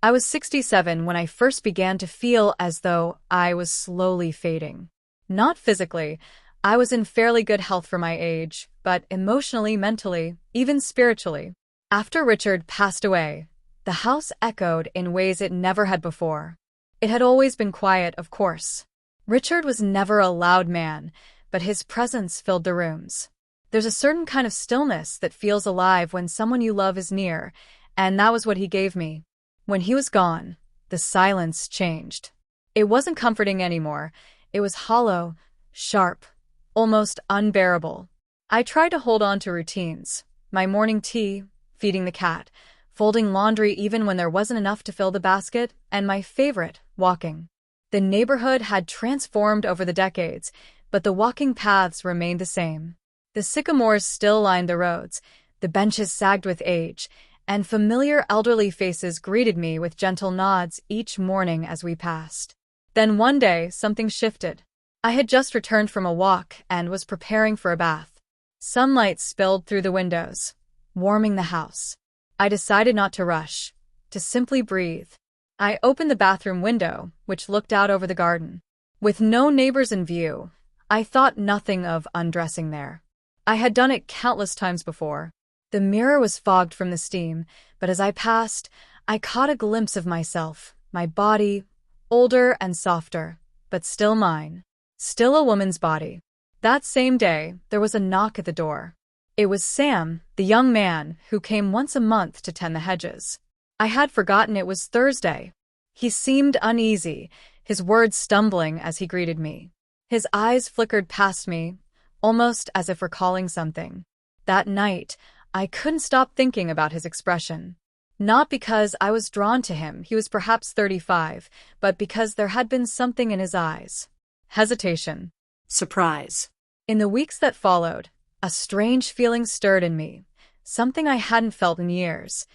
I was 67 when I first began to feel as though I was slowly fading. Not physically. I was in fairly good health for my age, but emotionally, mentally, even spiritually. After Richard passed away, the house echoed in ways it never had before. It had always been quiet, of course. Richard was never a loud man, but his presence filled the rooms. There's a certain kind of stillness that feels alive when someone you love is near, and that was what he gave me. When he was gone, the silence changed. It wasn't comforting anymore. It was hollow, sharp, almost unbearable. I tried to hold on to routines. My morning tea, feeding the cat, folding laundry even when there wasn't enough to fill the basket, and my favorite, walking. The neighborhood had transformed over the decades, but the walking paths remained the same. The sycamores still lined the roads, the benches sagged with age, and familiar elderly faces greeted me with gentle nods each morning as we passed. Then one day, something shifted. I had just returned from a walk and was preparing for a bath. Sunlight spilled through the windows, warming the house. I decided not to rush, to simply breathe. I opened the bathroom window, which looked out over the garden. With no neighbors in view, I thought nothing of undressing there. I had done it countless times before. The mirror was fogged from the steam, but as I passed, I caught a glimpse of myself, my body, older and softer, but still mine. Still a woman's body. That same day, there was a knock at the door. It was Sam, the young man who came once a month to tend the hedges. I had forgotten it was Thursday. He seemed uneasy, his words stumbling as he greeted me. His eyes flickered past me, almost as if recalling something. That night, I couldn't stop thinking about his expression. Not because I was drawn to him, he was perhaps 35, but because there had been something in his eyes. Hesitation. Surprise. In the weeks that followed, a strange feeling stirred in me, something I hadn't felt in years,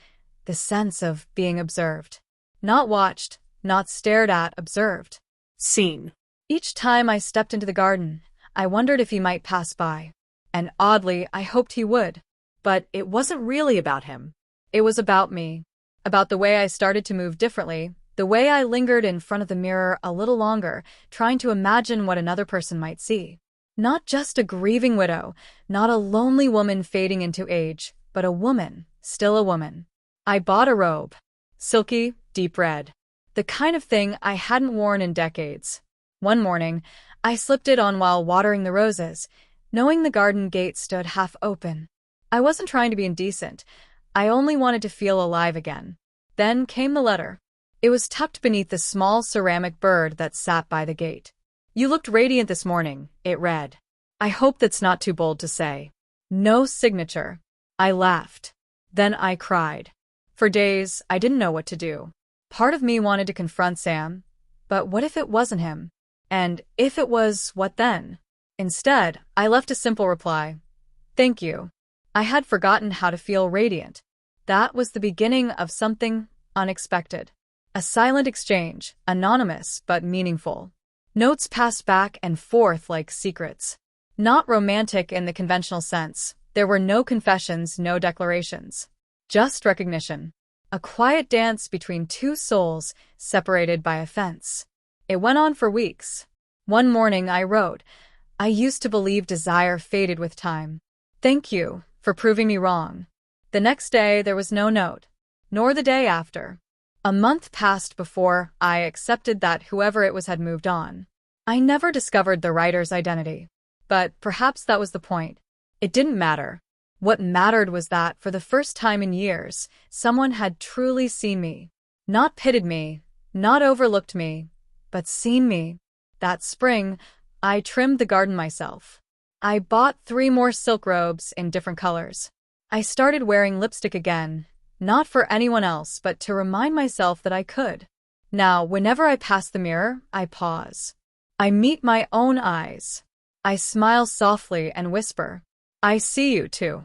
the sense of being observed. Not watched, not stared at, observed. Seen. Each time I stepped into the garden, I wondered if he might pass by. And oddly, I hoped he would. But it wasn't really about him. It was about me. About the way I started to move differently, the way I lingered in front of the mirror a little longer, trying to imagine what another person might see. Not just a grieving widow, not a lonely woman fading into age, but a woman, still a woman. I bought a robe. Silky, deep red. The kind of thing I hadn't worn in decades. One morning, I slipped it on while watering the roses, knowing the garden gate stood half open. I wasn't trying to be indecent. I only wanted to feel alive again. Then came the letter. It was tucked beneath the small ceramic bird that sat by the gate. "You looked radiant this morning," it read. I hope that's not too bold to say. No signature. I laughed. Then I cried. For days, I didn't know what to do. Part of me wanted to confront Sam, but what if it wasn't him? And if it was, what then? Instead, I left a simple reply. Thank you. I had forgotten how to feel radiant. That was the beginning of something unexpected. A silent exchange, anonymous but meaningful. Notes passed back and forth like secrets. Not romantic in the conventional sense. There were no confessions, no declarations. Just recognition. A quiet dance between two souls separated by a fence. It went on for weeks. One morning I wrote, "I used to believe desire faded with time. Thank you for proving me wrong." The next day there was no note, nor the day after. A month passed before I accepted that whoever it was had moved on. I never discovered the writer's identity. But perhaps that was the point. It didn't matter. What mattered was that, for the first time in years, someone had truly seen me. Not pitied me, not overlooked me, but seen me. That spring, I trimmed the garden myself. I bought 3 more silk robes in different colors. I started wearing lipstick again, not for anyone else, but to remind myself that I could. Now, whenever I pass the mirror, I pause. I meet my own eyes. I smile softly and whisper, "I see you too."